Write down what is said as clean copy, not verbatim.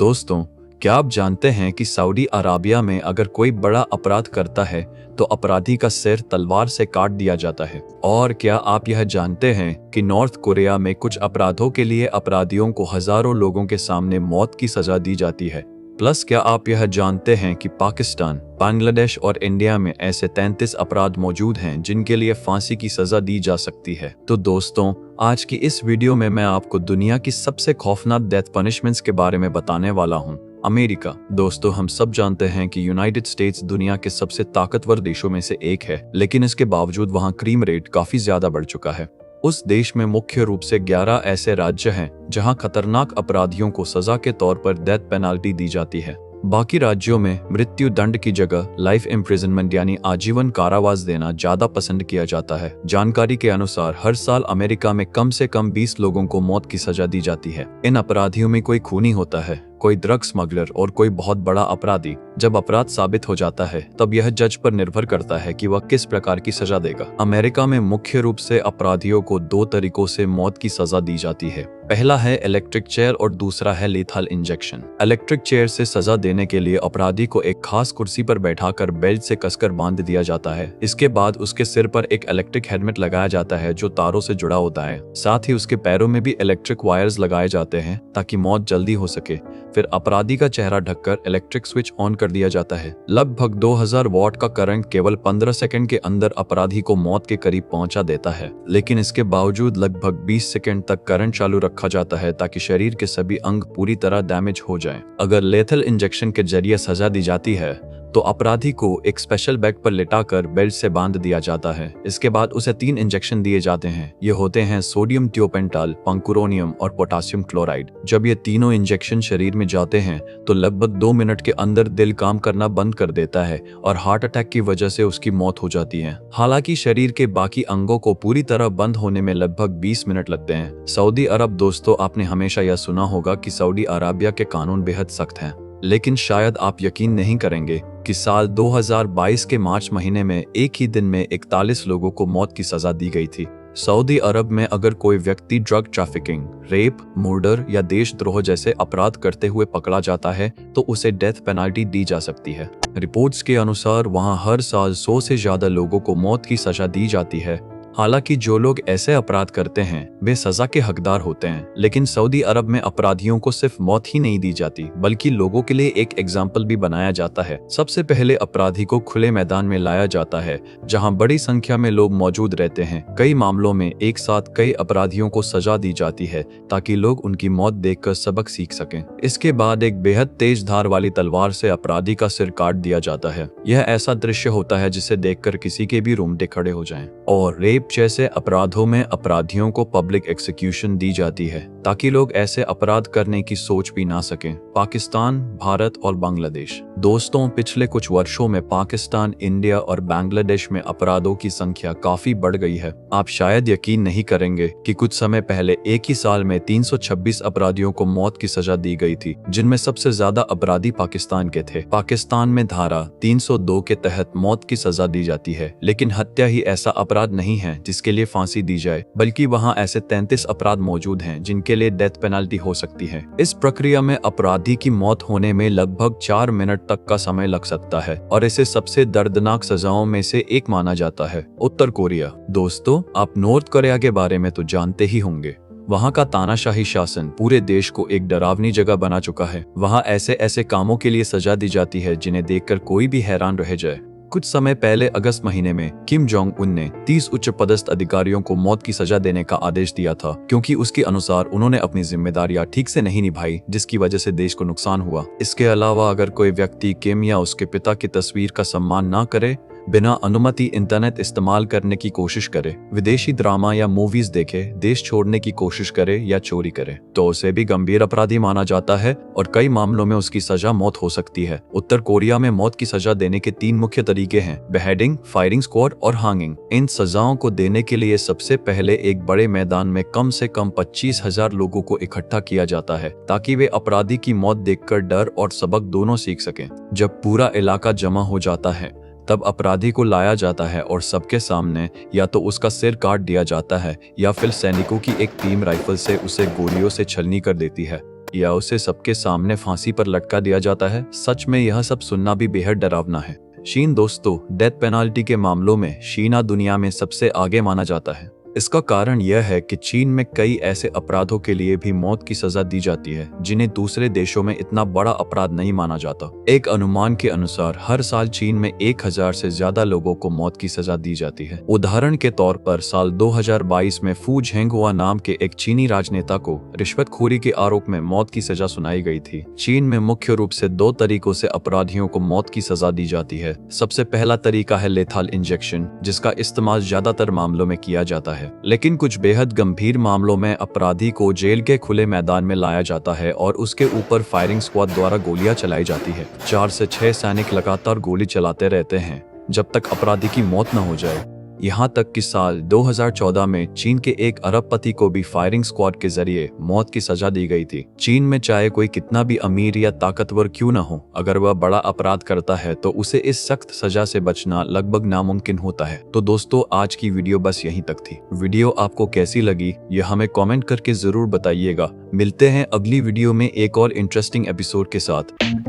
दोस्तों, क्या आप जानते हैं कि सऊदी अराबिया में अगर कोई बड़ा अपराध करता है तो अपराधी का सिर तलवार से काट दिया जाता है। और क्या आप यह जानते हैं कि नॉर्थ कोरिया में कुछ अपराधों के लिए अपराधियों को हजारों लोगों के सामने मौत की सजा दी जाती है। प्लस क्या आप यह जानते हैं कि पाकिस्तान, बांग्लादेश और इंडिया में ऐसे 33 अपराध मौजूद हैं जिनके लिए फांसी की सजा दी जा सकती है। तो दोस्तों, आज की इस वीडियो में मैं आपको दुनिया की सबसे खौफनाक डेथ पनिशमेंट्स के बारे में बताने वाला हूँ। अमेरिका। दोस्तों, हम सब जानते हैं कि यूनाइटेड स्टेट्स दुनिया के सबसे ताकतवर देशों में से एक है, लेकिन इसके बावजूद वहाँ क्राइम रेट काफी ज्यादा बढ़ चुका है। उस देश में मुख्य रूप से 11 ऐसे राज्य हैं जहां खतरनाक अपराधियों को सजा के तौर पर डेथ पेनाल्टी दी जाती है। बाकी राज्यों में मृत्यु दंड की जगह लाइफ इम्प्रिजनमेंट यानी आजीवन कारावास देना ज्यादा पसंद किया जाता है। जानकारी के अनुसार हर साल अमेरिका में कम से कम 20 लोगों को मौत की सजा दी जाती है। इन अपराधियों में कोई खूनी होता है, कोई ड्रग स्मगलर और कोई बहुत बड़ा अपराधी। जब अपराध साबित हो जाता है तब यह जज पर निर्भर करता है कि वह किस प्रकार की सजा देगा। अमेरिका में मुख्य रूप से अपराधियों को 2 तरीकों से मौत की सजा दी जाती है। पहला है इलेक्ट्रिक चेयर और दूसरा है लीथल इंजेक्शन। इलेक्ट्रिक चेयर से सजा देने के लिए अपराधी को एक खास कुर्सी पर बैठाकर बेल्ट से कसकर बांध दिया जाता है। इसके बाद उसके सिर पर एक इलेक्ट्रिक हेलमेट लगाया जाता है जो तारों से जुड़ा होता है। साथ ही उसके पैरों में भी इलेक्ट्रिक वायर्स लगाए जाते हैं ताकि मौत जल्दी हो सके। फिर अपराधी का चेहरा ढककर इलेक्ट्रिक स्विच ऑन कर दिया जाता है। लगभग 2000 वॉट का करंट केवल 15 सेकंड के अंदर अपराधी को मौत के करीब पहुंचा देता है, लेकिन इसके बावजूद लगभग 20 सेकंड तक करंट चालू रखा जाता है ताकि शरीर के सभी अंग पूरी तरह डैमेज हो जाएं। अगर लेथल इंजेक्शन के जरिए सजा दी जाती है तो अपराधी को एक स्पेशल बैग पर लिटाकर बेल्ट से बांध दिया जाता है। इसके बाद उसे 3 इंजेक्शन दिए जाते हैं। ये होते हैं सोडियम थियोपेंटाल, पंकुरोनियम और पोटासियम क्लोराइड। जब ये तीनों इंजेक्शन शरीर में जाते हैं तो लगभग 2 मिनट के अंदर दिल काम करना बंद कर देता है और हार्ट अटैक की वजह से उसकी मौत हो जाती है। हालांकि शरीर के बाकी अंगों को पूरी तरह बंद होने में लगभग 20 मिनट लगते हैं। सऊदी अरब। दोस्तों, आपने हमेशा यह सुना होगा कि सऊदी अराबिया के कानून बेहद सख्त हैं, लेकिन शायद आप यकीन नहीं करेंगे कि साल 2022 के मार्च महीने में एक ही दिन में 41 लोगों को मौत की सजा दी गई थी। सऊदी अरब में अगर कोई व्यक्ति ड्रग ट्रैफिकिंग, रेप, मर्डर या देशद्रोह जैसे अपराध करते हुए पकड़ा जाता है तो उसे डेथ पेनाल्टी दी जा सकती है। रिपोर्ट्स के अनुसार वहां हर साल 100 से ज्यादा लोगों को मौत की सजा दी जाती है। हालांकि जो लोग ऐसे अपराध करते हैं वे सजा के हकदार होते हैं, लेकिन सऊदी अरब में अपराधियों को सिर्फ मौत ही नहीं दी जाती बल्कि लोगों के लिए एक एग्जाम्पल भी बनाया जाता है। सबसे पहले अपराधी को खुले मैदान में लाया जाता है जहां बड़ी संख्या में लोग मौजूद रहते हैं। कई मामलों में एक साथ कई अपराधियों को सजा दी जाती है ताकि लोग उनकी मौत देखकर सबक सीख सकें। इसके बाद एक बेहद तेज धार वाली तलवार से अपराधी का सिर काट दिया जाता है। यह ऐसा दृश्य होता है जिसे देखकर किसी के भी रोंगटे खड़े हो जाएं। और रेप जैसे अपराधों में अपराधियों को पब्लिक एक्सिक्यूशन दी जाती है ताकि लोग ऐसे अपराध करने की सोच भी ना सकें। पाकिस्तान, भारत और बांग्लादेश। दोस्तों, पिछले कुछ वर्षों में पाकिस्तान, इंडिया और बांग्लादेश में अपराधों की संख्या काफी बढ़ गई है। आप शायद यकीन नहीं करेंगे कि कुछ समय पहले एक ही साल में 326 अपराधियों को मौत की सजा दी गई थी, जिनमें सबसे ज्यादा अपराधी पाकिस्तान के थे। पाकिस्तान में धारा 302 के तहत मौत की सजा दी जाती है, लेकिन हत्या ही ऐसा अपराध नहीं है जिसके लिए फांसी दी जाए, बल्कि वहां ऐसे 33 अपराध मौजूद हैं जिनके लिए डेथ पेनाल्टी हो सकती है। इस प्रक्रिया में अपराधी की मौत होने में लगभग 4 मिनट तक का समय लग सकता है और इसे सबसे दर्दनाक सजाओं में से एक माना जाता है। उत्तर कोरिया। दोस्तों, आप नॉर्थ कोरिया के बारे में तो जानते ही होंगे। वहाँ का तानाशाही शासन पूरे देश को एक डरावनी जगह बना चुका है। वहाँ ऐसे ऐसे कामों के लिए सजा दी जाती है जिन्हें देखकर कोई भी हैरान रह जाए। कुछ समय पहले अगस्त महीने में किम जोंग उन ने 30 उच्च पदस्थ अधिकारियों को मौत की सजा देने का आदेश दिया था, क्योंकि उसके अनुसार उन्होंने अपनी जिम्मेदारियां ठीक से नहीं निभाई, जिसकी वजह से देश को नुकसान हुआ। इसके अलावा अगर कोई व्यक्ति किम या उसके पिता की तस्वीर का सम्मान न करे, बिना अनुमति इंटरनेट इस्तेमाल करने की कोशिश करे, विदेशी ड्रामा या मूवीज देखे, देश छोड़ने की कोशिश करे या चोरी करे, तो उसे भी गंभीर अपराधी माना जाता है और कई मामलों में उसकी सजा मौत हो सकती है। उत्तर कोरिया में मौत की सजा देने के 3 मुख्य तरीके हैं: बेहेडिंग, फायरिंग स्क्वाड और हैंगिंग। इन सजाओं को देने के लिए सबसे पहले एक बड़े मैदान में कम से कम 25,000 लोगों को इकट्ठा किया जाता है ताकि वे अपराधी की मौत देखकर डर और सबक दोनों सीख सकें। जब पूरा इलाका जमा हो जाता है तब अपराधी को लाया जाता है और सबके सामने या तो उसका सिर काट दिया जाता है या फिर सैनिकों की एक टीम राइफल से उसे गोलियों से छलनी कर देती है। या उसे सबके सामने फांसी पर लटका दिया जाता है। सच में यह सब सुनना भी बेहद डरावना है। चीन दोस्तों, डेथ पेनाल्टी के मामलों में चीन दुनिया में सबसे आगे माना जाता है। इसका कारण यह है कि चीन में कई ऐसे अपराधों के लिए भी मौत की सजा दी जाती है जिन्हें दूसरे देशों में इतना बड़ा अपराध नहीं माना जाता। एक अनुमान के अनुसार हर साल चीन में 1000 से ज्यादा लोगों को मौत की सजा दी जाती है। उदाहरण के तौर पर साल 2022 में फू झेंगहुआ नाम के एक चीनी राजनेता को रिश्वतखोरी के आरोप में मौत की सजा सुनाई गई थी। चीन में मुख्य रूप से 2 तरीकों से अपराधियों को मौत की सजा दी जाती है। सबसे पहला तरीका है लेथल इंजेक्शन, जिसका इस्तेमाल ज्यादातर मामलों में किया जाता है। लेकिन कुछ बेहद गंभीर मामलों में अपराधी को जेल के खुले मैदान में लाया जाता है और उसके ऊपर फायरिंग स्क्वाड द्वारा गोलियां चलाई जाती है। 4 से 6 सैनिक लगातार गोली चलाते रहते हैं जब तक अपराधी की मौत न हो जाए। यहाँ तक कि साल 2014 में चीन के एक अरबपति को भी फायरिंग स्क्वाड के जरिए मौत की सजा दी गई थी। चीन में चाहे कोई कितना भी अमीर या ताकतवर क्यों न हो, अगर वह बड़ा अपराध करता है तो उसे इस सख्त सजा से बचना लगभग नामुमकिन होता है। तो दोस्तों, आज की वीडियो बस यहीं तक थी। वीडियो आपको कैसी लगी यह हमें कमेंट करके जरूर बताइएगा। मिलते हैं अगली वीडियो में एक और इंटरेस्टिंग एपिसोड के साथ।